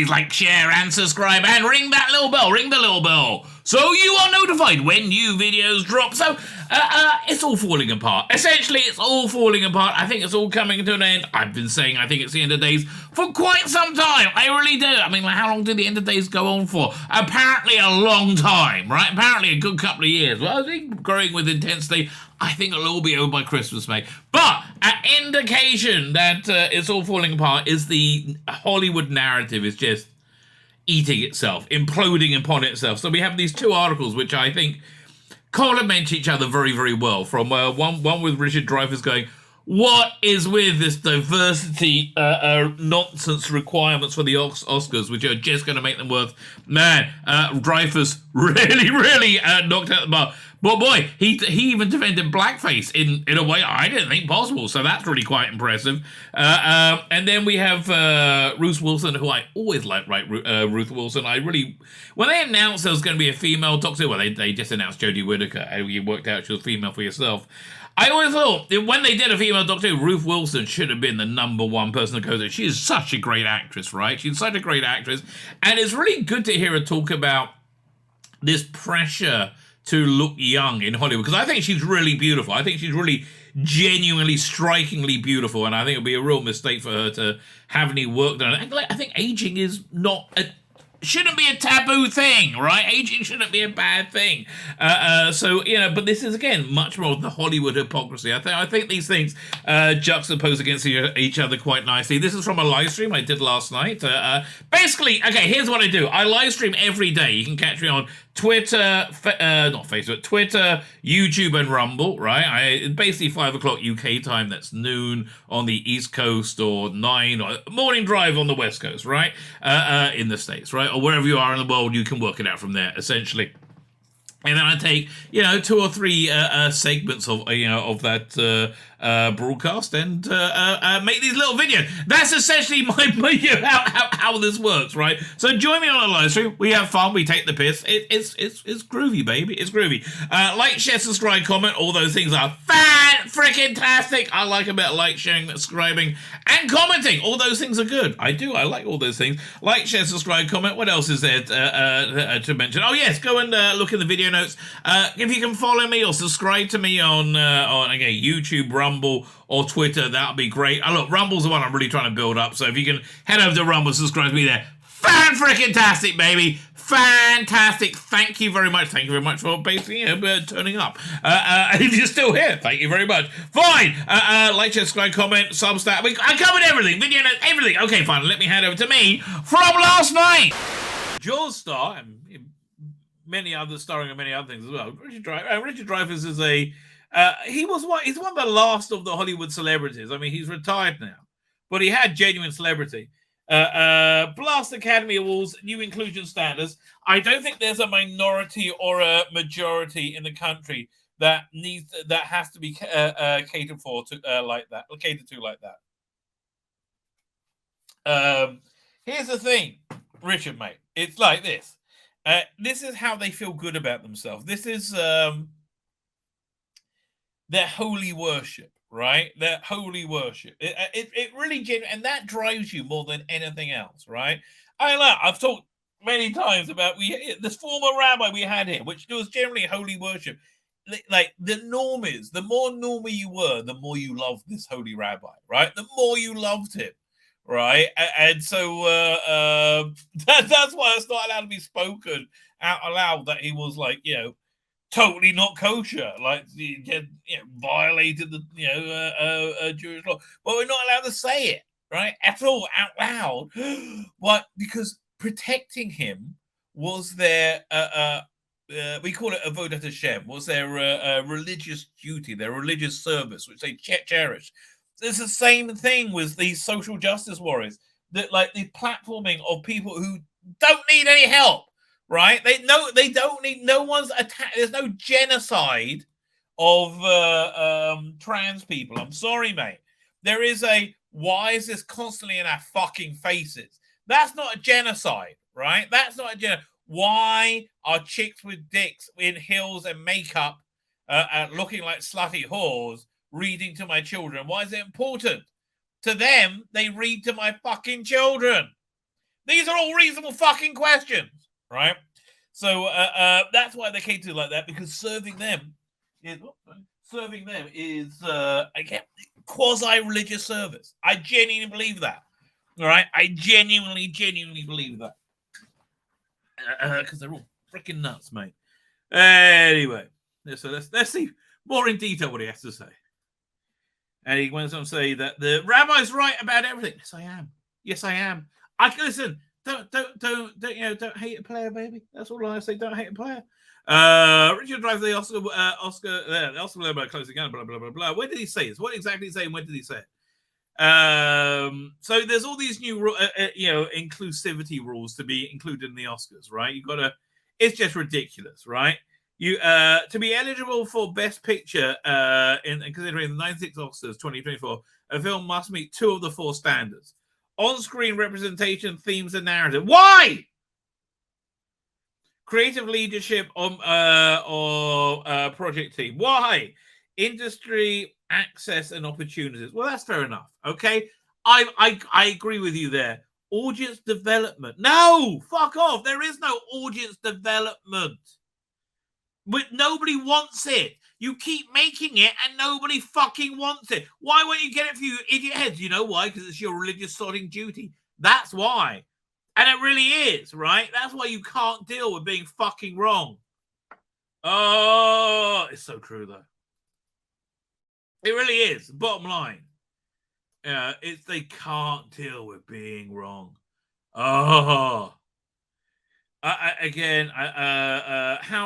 please like, share, and subscribe, and ring that little bell. Ring the little bell, so you are notified when new videos drop. So, it's all falling apart. Essentially, it's all falling apart. I think it's all coming to an end. I've been saying I think it's the end of days for quite some time. I really do. I mean, like, how long did the end of days go on for? Apparently a long time, right? Apparently a good couple of years. Well, I think growing with intensity, I think it'll all be over by Christmas, mate. But an indication that it's all falling apart is the Hollywood narrative is just eating itself, imploding upon itself. So we have these two articles which I think complement each other very, very well. From one with Richard Dryfuss going, what is with this diversity nonsense requirements for the Oscars, which are just going to make them worth... Man, Dryfuss really knocked out the bar. But boy, he even defended blackface in a way I didn't think possible, so that's really quite impressive. And then we have Ruth Wilson, who I always liked, right? Ruth Wilson. When they announced there was going to be a female Doctor, well, they just announced Jodie Whittaker, and you worked out she was female for yourself. I always thought that when they did a female Doctor, Ruth Wilson should have been the number one person to go there. She is such a great actress, right? She's such a great actress, and it's really good to hear her talk about this pressure to look young in Hollywood, because I think she's really beautiful. I think she's really genuinely, strikingly beautiful, and I think it would be a real mistake for her to have any work done. I think aging is shouldn't be a taboo thing, right? Aging shouldn't be a bad thing. So, but this is, again, much more of the Hollywood hypocrisy. I think these things juxtapose against each other quite nicely. This is from a live stream I did last night. Basically, okay, here's what I do. I live stream every day. You can catch me on Twitter, not Facebook, Twitter, YouTube, and Rumble, right? Basically 5 o'clock UK time, that's noon on the East Coast, or 9, or morning drive on the West Coast, right? In the States, right? Or wherever you are in the world, you can work it out from there, essentially. And then I take, 2 or 3 segments of that broadcast and make these little videos. That's essentially how this works, right? So join me on a live stream. We have fun. We take the piss. It's groovy, baby. It's groovy. Like, share, subscribe, comment. All those things are fan-freaking-tastic. I like a bit of like, sharing, subscribing, and commenting. All those things are good. I do. I like all those things. Like, share, subscribe, comment. What else is there to mention? Oh, yes. Go and look in the video notes. If you can follow me or subscribe to me on again, YouTube, Rumble, or Twitter, that'll be great. Look, Rumble's the one I'm really trying to build up, so if you can head over to Rumble, subscribe to me there. Fan-freaking-tastic, baby. Fantastic. Thank you very much. Thank you very much for basically turning up. If you're still here, thank you very much. Fine. Like, share, subscribe, comment, Substack. I covered everything. Video notes, everything. Okay, fine. Let me hand over to me from last night. Jaws star, and many others, starring in many other things as well. Richard Dryfuss is he's one of the last of the Hollywood celebrities. I mean, he's retired now, but he had genuine celebrity. Blast Academy Awards, new inclusion standards. I don't think there's a minority or a majority in the country that has to be catered to like that. Here's the thing, Richard, mate. It's like this. This is how they feel good about themselves. This is their holy worship, right? Their holy worship. It really and that drives you more than anything else, right? I've talked many times about this former rabbi we had here, which was generally holy worship. Like, the norm is, the more normal you were, the more you loved this holy rabbi, right? The more you loved him. Right, and so that's why it's not allowed to be spoken out aloud that he was totally not kosher, violated the Jewish law. But we're not allowed to say it, right, at all out loud. But because protecting him was their we call it avodat Hashem, was their religious duty, their religious service, which they cherished. It's the same thing with these social justice warriors, that the platforming of people who don't need any help, right? They don't need, no one's attack. There's no genocide of trans people. I'm sorry, mate. There is why is this constantly in our fucking faces? That's not a genocide, right? That's not a genocide. Why are chicks with dicks in heels and makeup looking like slutty whores reading to my children? Why is it important? To them, they read to my fucking children. These are all reasonable fucking questions, right? So that's why they came to it like that, because serving them is again quasi-religious service. I genuinely believe that. All right, I genuinely believe that, because they're all freaking nuts, mate. Anyway, so let's see more in detail what he has to say. And he went on to say that the rabbi's right about everything. Yes, I am. Yes, I am. I can listen. Don't hate a player, baby. That's all I say. Don't hate a player. Richard drives the Oscar by closing gun. Blah blah blah blah. When did he say this? What exactly did he say? And when did he say it? So there's all these new, inclusivity rules to be included in the Oscars, right? You got to. It's just ridiculous, right? You to be eligible for Best Picture in considering the 96 Oscars 2024, a film must meet 2 of the 4 standards: on-screen representation, themes, and narrative. Why? Creative leadership or project team. Why? Industry access and opportunities. Well, that's fair enough. Okay, I agree with you there. Audience development. No, fuck off. There is no audience development. But nobody wants it. You keep making it and nobody fucking wants it. Why won't you get it for you idiot heads? You know why? Because it's your religious sodding duty. That's why. And it really is, right? That's why you can't deal with being fucking wrong. Oh, it's so true, though. It really is. Bottom line. It's they can't deal with being wrong. Oh. How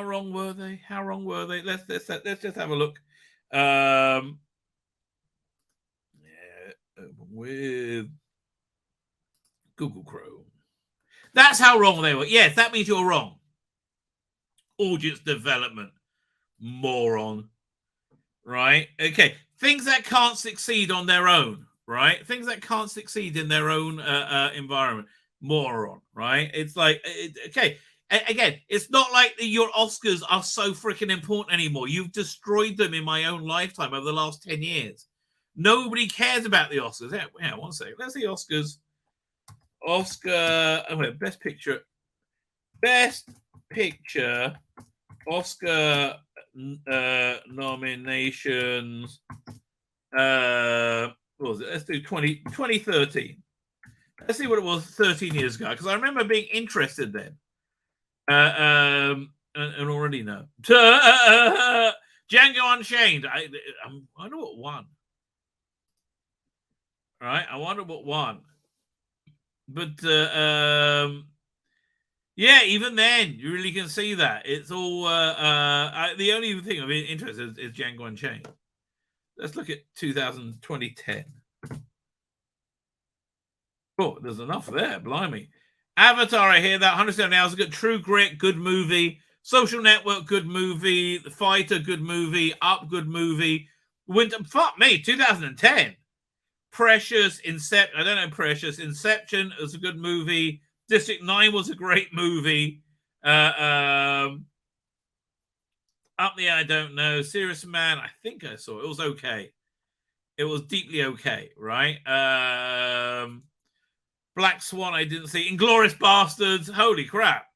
wrong were they? How wrong were they? Let's just have a look. With Google Chrome. That's how wrong they were. Yes, that means you're wrong. Audience development, moron. Right? Okay. Things that can't succeed on their own. Right? Things that can't succeed in their own environment. Moron, right? It's like, okay, again, it's not like your Oscars are so freaking important anymore. You've destroyed them in my own lifetime over the last 10 years. Nobody cares about the Oscars. Yeah, one second. Let's see Oscars. Best Picture. Best Picture Oscar nominations. What was it? Let's do 2013. Let's see what it was 13 years ago, because I remember being interested then. And already know. Django Unchained. I wonder what won. All right, I wonder what won. But yeah, even then, you really can see that. It's all the only thing of interest is Django Unchained. Let's look at 2010. Oh, there's enough there. Blimey. Avatar, I hear that. 107 hours ago. True Grit, good movie. Social Network, good movie. The Fighter, good movie. Up, good movie. Winter, fuck me, 2010. Precious, Inception. I don't know Precious. Inception was a good movie. District 9 was a great movie. Up there, I don't know. Serious Man, I think I saw it. It was okay. It was deeply okay, right? Black Swan, I didn't see. Inglourious Bastards. Holy crap.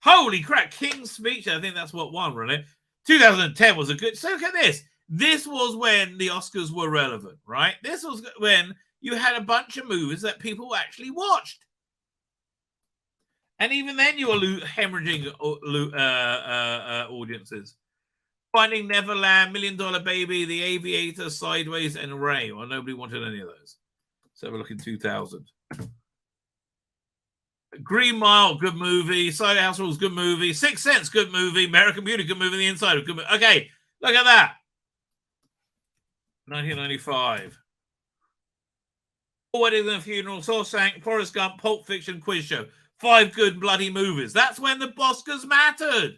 Holy crap. King's Speech, I think that's what won, really. 2010 was a good... So look at this. This was when the Oscars were relevant, right? This was when you had a bunch of movies that people actually watched. And even then you were hemorrhaging audiences. Finding Neverland, $1 Million Baby, The Aviator, Sideways, and Ray. Well, nobody wanted any of those. Let's have a look in 2000. Green Mile, good movie. Side House Rules, good movie. Sixth Sense, good movie. American Beauty, good movie. The Inside, good movie. Okay, look at that. 1995. Wedding and Funeral, Shawshank, Forrest Gump, Pulp Fiction, Quiz Show. 5 good bloody movies. That's when the Oscars mattered.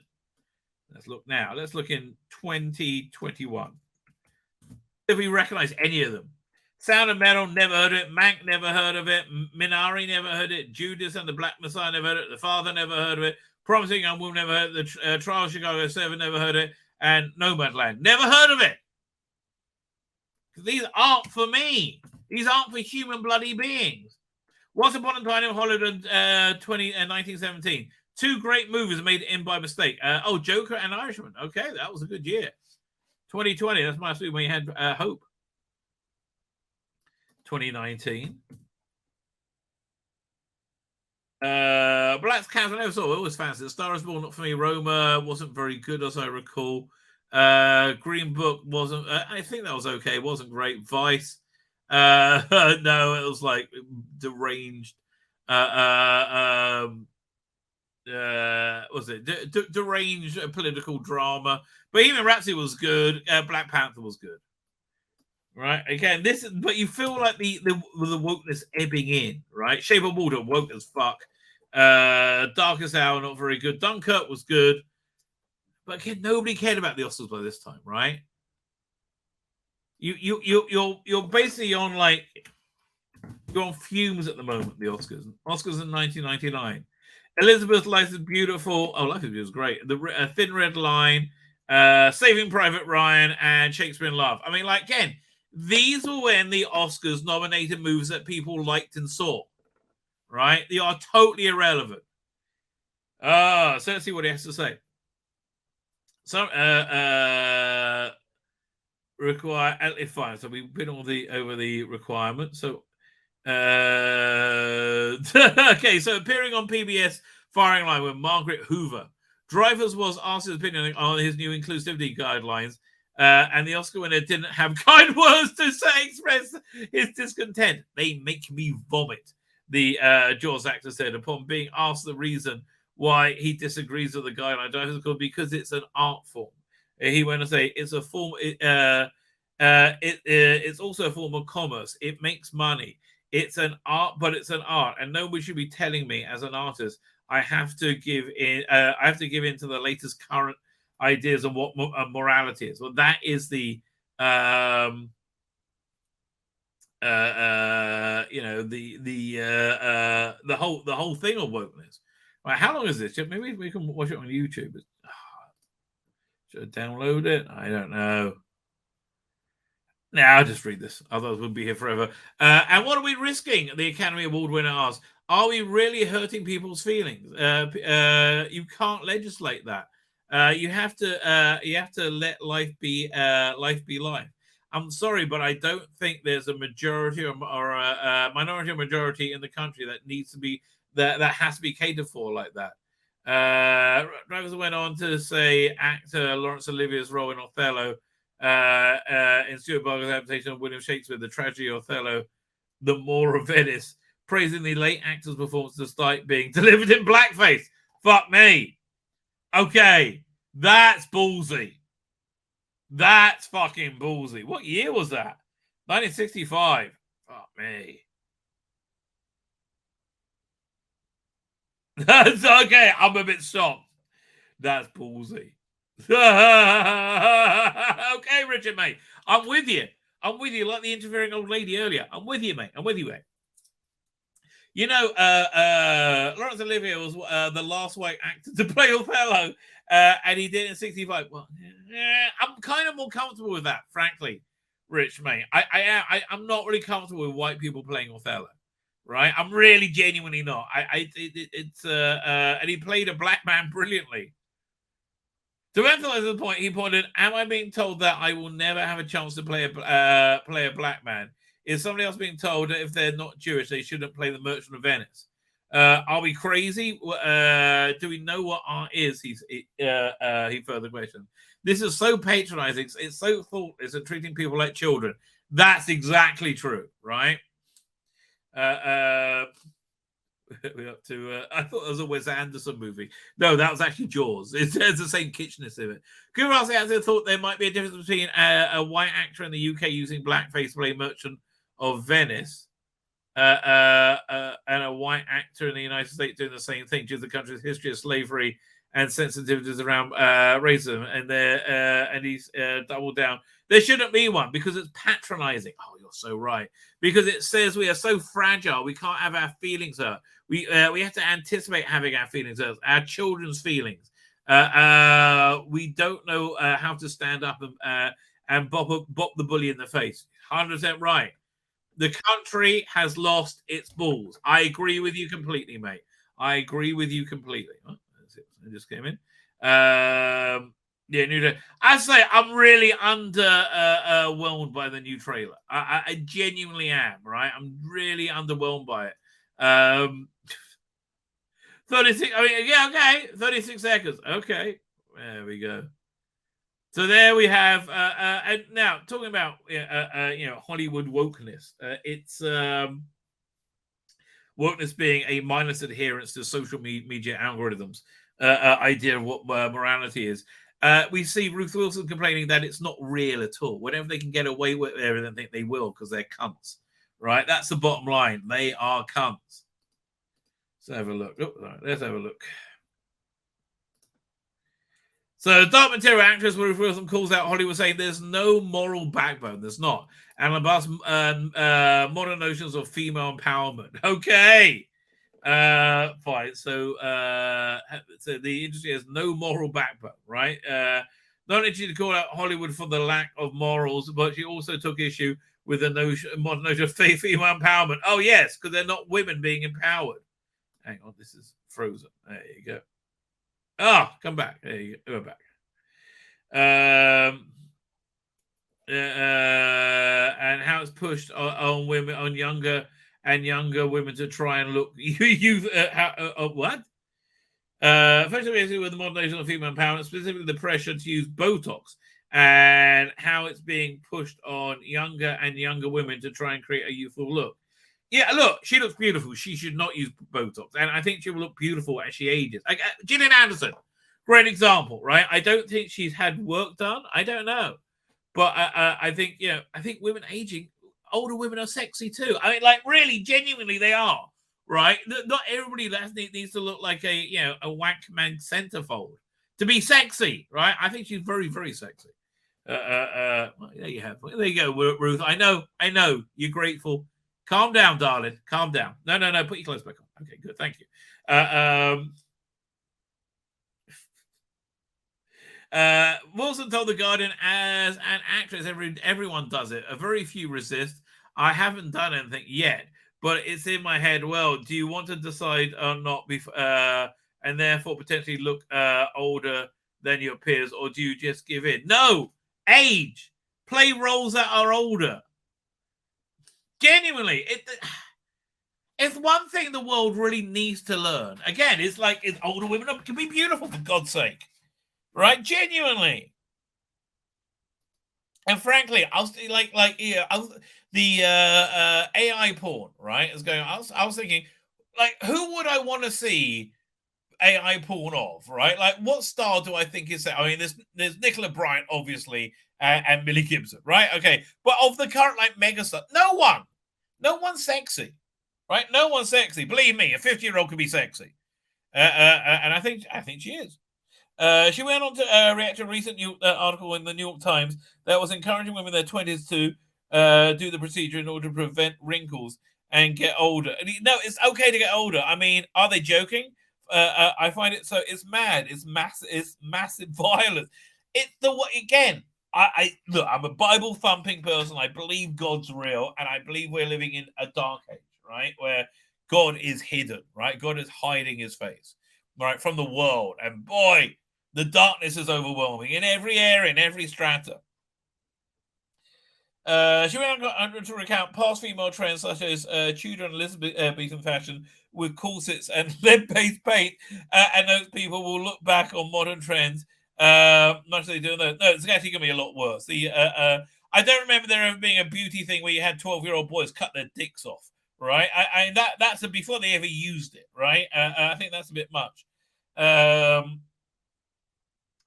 Let's look now. Let's look in 2021. If we recognize any of them. Sound of Metal, never heard of it. Mank, never heard of it. Minari, never heard of it. Judas and the Black Messiah, never heard of it. The Father, never heard of it. Promising Young Woman, never heard of it. The Trial of Chicago 7, never heard of it. And Nomadland, never heard of it. These aren't for me. These aren't for human bloody beings. Once Upon a Time in Hollywood, 1917. Two great movies made in by mistake. Joker and Irishman. Okay, that was a good year. 2020, that's my week when you had Hope. 2019. Black Cat, I never saw. I always fancied. Star is Born, not for me. Roma wasn't very good, as I recall. Green Book wasn't. I think that was okay. It wasn't great. Vice. No, it was like deranged. Was it deranged political drama? But even Rhapsody was good. Black Panther was good. Right, again, but you feel like the wokeness ebbing in, right? Shape of Water, woke as fuck. Darkest Hour, not very good. Dunkirk was good, but again, nobody cared about the Oscars by this time, right? You're basically on you're on fumes at the moment. The Oscars in 1999. Elizabeth Life is Beautiful. Oh, Life is Beautiful is great. The Thin Red Line, Saving Private Ryan, and Shakespeare in Love. I mean, again, these were when the Oscars nominated movies that people liked and saw, right? They are totally irrelevant. So let's see what he has to say. So, require fine. So we've been over the requirements. So, okay. So appearing on PBS Firing Line with Margaret Hoover, Dryfuss was asked his opinion on his new inclusivity guidelines. And the Oscar winner didn't have kind words to say, express his discontent. They make me vomit, the Jaws actor said upon being asked the reason why he disagrees with the guideline. Because it's an art form. He went to say it's a form. It's also a form of commerce. It makes money. It's an art, but it's an art, and nobody should be telling me as an artist I have to give in. I have to give in to the latest current ideas of what morality is. Well, that is the the whole thing of wokeness. Right, how long is this? Maybe we can watch it on YouTube. Should I download it? I don't know. Now I'll just read this. Otherwise, we'll be here forever. And what are we risking? The Academy Award winner asks. Are we really hurting people's feelings? You can't legislate that. You have to let life be life. I'm sorry, but I don't think there's a majority or a minority or majority in the country that needs to be that has to be catered for like that. Drivers went on to say actor Laurence Olivier's role in Othello, in Stuart Barker's adaptation of William Shakespeare, The Tragedy of Othello, The Moor of Venice, praising the late actor's performance despite being delivered in blackface. Fuck me. Okay, that's ballsy. That's fucking ballsy. What year was that? 1965. Fuck me. That's okay. I'm a bit shocked. That's ballsy. Okay, Richard, mate. I'm with you. Like the interfering old lady earlier. I'm with you, mate. You know, Laurence Olivier was the last white actor to play Othello, and he did it in 65. Well, I'm kind of more comfortable with that, frankly, Rich, mate. I'm not really comfortable with white people playing Othello, right? I'm really genuinely not. And he played a black man brilliantly. To emphasize the point, he pointed, am I being told that I will never have a chance to play a black man? Is somebody else being told that if they're not Jewish, they shouldn't play the Merchant of Venice? Are we crazy? Do we know what art is? He further questioned. This is so patronizing. It's so thoughtless and treating people like children. That's exactly true, right? We're up to. I thought it was a Wes Anderson movie. No, that was actually Jaws. It's the same kitschness of it. Kuras actually thought there might be a difference between a white actor in the UK using blackface to play Merchant of Venice and a white actor in the United States doing the same thing due to the country's history of slavery and sensitivities around racism. And he's doubled down. There shouldn't be one because it's patronizing. Oh, you're so right. Because it says we are so fragile, we can't have our feelings hurt. We have to anticipate having our feelings hurt, our children's feelings. We don't know how to stand up and bop the bully in the face. 100% right. The country has lost its balls. I agree with you completely, mate. I agree with you completely. Oh, that's it. I just came in. Yeah, I say I'm really underwhelmed by the new trailer. I genuinely am. Right, I'm really underwhelmed by it. 36. I mean, yeah, okay. 36 seconds. Okay, there we go. So there we have. And now talking about Hollywood wokeness. It's wokeness being a mindless adherence to social media algorithms. Idea of what morality is. We see Ruth Wilson complaining that it's not real at all. Whatever they can get away with, they think they will because they're cunts. Right? That's the bottom line. They are cunts. Let's have a look. Let's have a look. So, Dark Material actress Ruth Wilson calls out Hollywood, saying there's no moral backbone. There's not. And about modern notions of female empowerment. Okay. Fine. So the industry has no moral backbone, right? Not only did she call out Hollywood for the lack of morals, but she also took issue with the modern notion of female empowerment. Oh, yes, because they're not women being empowered. Hang on, this is frozen. There you go. Ah, come back. There you go. Go back. And how it's pushed on women, on younger women to try and look. What? Especially with the modernization of female empowerment, specifically the pressure to use Botox, and how it's being pushed on younger women to try and create a youthful look. Yeah, look, she looks beautiful. She should not use Botox. And I think she will look beautiful as she ages. Like, Gillian Anderson, great example, right? I don't think she's had work done. I don't know. But I think, I think women aging, older women are sexy too. I mean, like, really, genuinely, they are, right? Not everybody needs to look like a whack man centerfold to be sexy, right? I think she's very, very sexy. Well, there you have. There you go, Ruth. I know. You're grateful. Calm down, darling. Calm down. No. Put your clothes back on. Okay, good. Thank you. Wilson told The Guardian, as an actress, everyone does it. A very few resist. I haven't done anything yet, but it's in my head. Well, do you want to decide or not, and therefore potentially look older than your peers, or do you just give in? No, age. Play roles that are older. Genuinely, it's one thing the world really needs to learn. Again, it's older women can be beautiful, for God's sake, right? Genuinely. And frankly, the AI porn, right? Is going. I was thinking, who would I want to see AI porn of, right? Like, what star do I think is that? I mean, there's Nicola Bryant, obviously, and Millie Gibson, right? Okay, but of the current megastar, no one's sexy, right? No one's sexy. Believe me, a 50-year-old can be sexy, and I think she is. She went on to react to a recent article in the New York Times that was encouraging women in their 20s to do the procedure in order to prevent wrinkles and get older. And no, it's okay to get older. I mean, are they joking? I find it so. It's mad. It's massive violence. It's again. I look. I'm a Bible thumping person. I believe God's real, and I believe we're living in a dark age, right, where God is hidden, right? God is hiding His face, right, from the world. And boy, the darkness is overwhelming in every area, in every strata. She went on to recount past female trends such as Tudor and Elizabethan fashion with corsets and lead-based paint, and those people will look back on modern trends much as they do those. No, it's actually going to be a lot worse. I don't remember there ever being a beauty thing where you had 12-year-old boys cut their dicks off, right? That's before they ever used it, right? I think that's a bit much.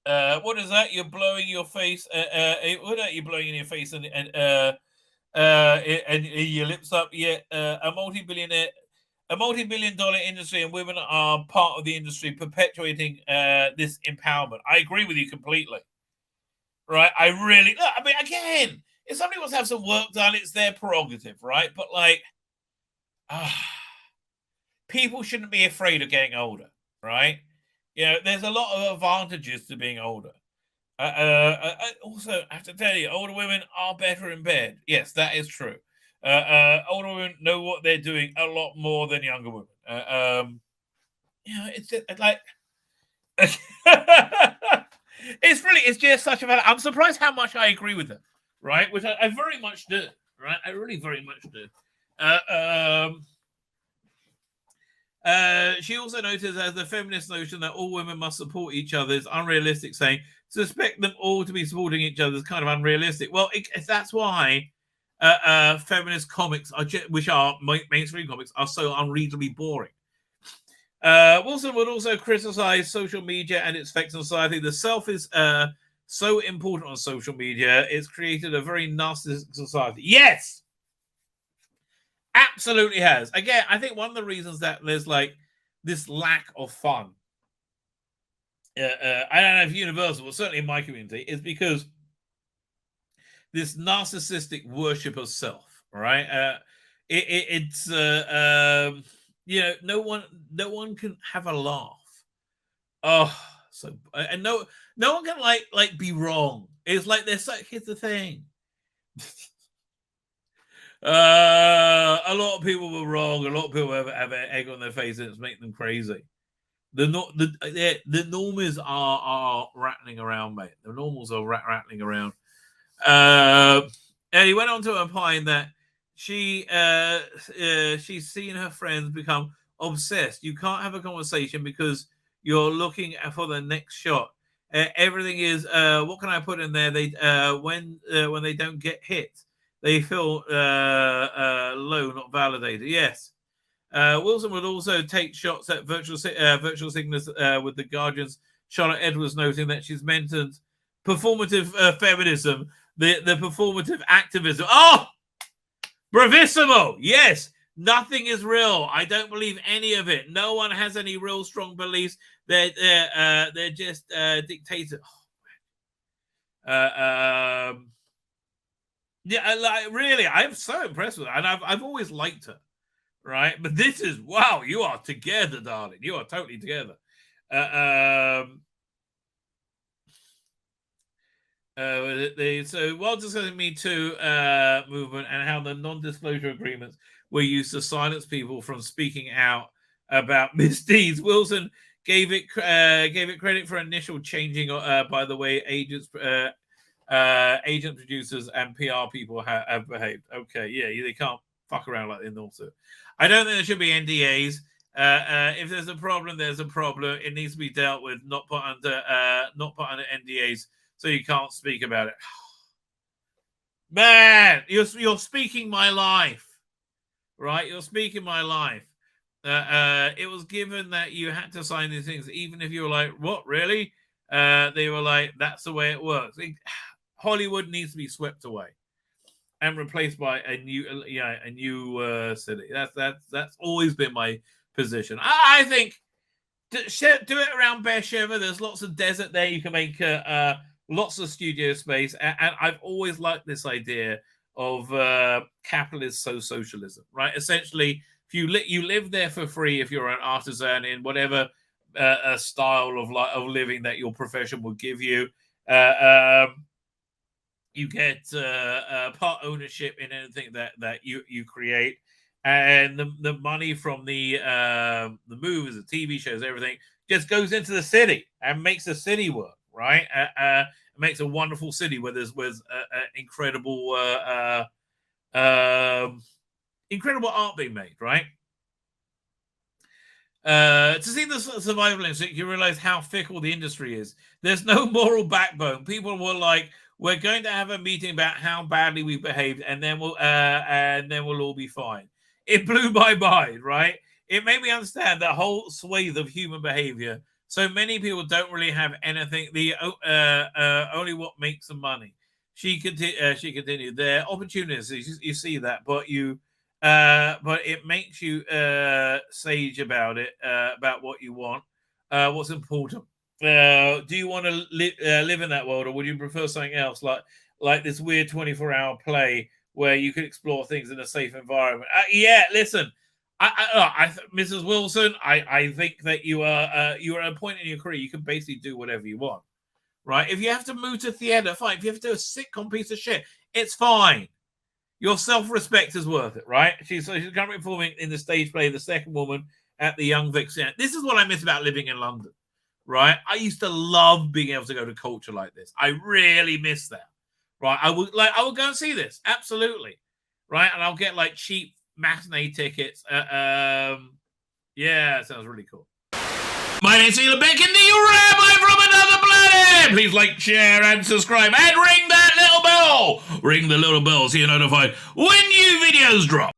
What is that? You're blowing your face. What are you blowing in your face and your lips up? Yeah, a multi-billion-dollar industry, and women are part of the industry perpetuating this empowerment. I agree with you completely. Right? I mean, again, if somebody wants to have some work done, it's their prerogative, right? But people shouldn't be afraid of getting older, right? There's a lot of advantages to being older. I also have to tell you, older women are better in bed. Yes, that is true. Older women know what they're doing a lot more than younger women. It's just, like it's just such a. I'm surprised how much I agree with them, right? Which I very much do, right? I really very much do. She also noted as the feminist notion that all women must support each other is unrealistic, saying to expect them all to be supporting each other is kind of unrealistic. Well, that's why feminist comics, which are mainstream comics, are so unreadably boring. Wilson would also criticize social media and its effects on society. The self is so important on social media. It's created a very narcissistic society. Yes! Absolutely has. Again, I think one of the reasons that there's like this lack of fun, I don't know if universal, but certainly in my community, is because this narcissistic worship of self, right? It's no one can have a laugh. Oh, so and no one can like be wrong. It's like they're so. Here's the thing. A lot of people were wrong. A lot of people have an egg on their face, and it's making them crazy. The normies are rattling around, mate. The normals are rattling around. And he went on to opine that she's seen her friends become obsessed. You can't have a conversation because you're looking for the next shot. Everything is what can I put in there? They when they don't get hit, they feel low, not validated. Yes. Wilson would also take shots at virtual sickness with the Guardian's Charlotte Edwards, noting that she's mentioned performative feminism, the performative activism. Oh, bravissimo! Yes, nothing is real. I don't believe any of it. No one has any real strong beliefs. They're just dictators. Yeah, like really, I'm so impressed with her, and I've always liked her, right? But this is wow. You are together, darling. You are totally together. So while discussing Me Too movement and how the non-disclosure agreements were used to silence people from speaking out about misdeeds, Wilson gave it credit for initial changing. By the way, agents, producers, and PR people have behaved. Okay, yeah, they can't fuck around like they normally do. I don't think there should be NDAs. If there's a problem, there's a problem. It needs to be dealt with, not put under NDAs. So you can't speak about it. Man, you're speaking my life, right? You're speaking my life. It was given that you had to sign these things, even if you were like, "What, really?" They were like, "That's the way it works." Hollywood needs to be swept away and replaced by a new city. That's always been my position. I think do it around Beersheba. There's lots of desert there. You can make lots of studio space, and I've always liked this idea of capitalist socialism, right? Essentially, if you live there for free, if you're an artisan in whatever style of living that your profession will give you, you get part ownership in anything that you create, and the money from the movies, the TV shows, everything just goes into the city and makes the city work, right? It makes a wonderful city where there's incredible incredible art being made, right? To see the survival instinct, you realize how fickle the industry is. There's no moral backbone. People were like, "We're going to have a meeting about how badly we behaved, and then we'll all be fine." It blew my mind, right? It made me understand that whole swathe of human behavior. So many people don't really have anything. The only what makes them money. She continued. There are opportunities. You see that, but it makes you sage about it, about what you want, what's important. Do you want to live in that world, or would you prefer something else, like this weird 24-hour play where you could explore things in a safe environment? Yeah, listen, Mrs. Wilson, I think that you are at a point in your career you can basically do whatever you want, right? If you have to move to theater, fine. If you have to do a sitcom piece of shit, it's fine. Your self-respect is worth it, right? She's currently performing in the stage play The Second Woman at the Young Vic Centre. This is what I miss about living in London, right? I used to love being able to go to culture like this. I really miss that, right? I would go and see this, absolutely, right? And I'll get like cheap matinee tickets. Yeah, it sounds really cool. My name's Tzvi Lebetkin, the rabbi from another planet. Please like, share, and subscribe, and ring that little bell. Ring the little bell so you're notified when new videos drop.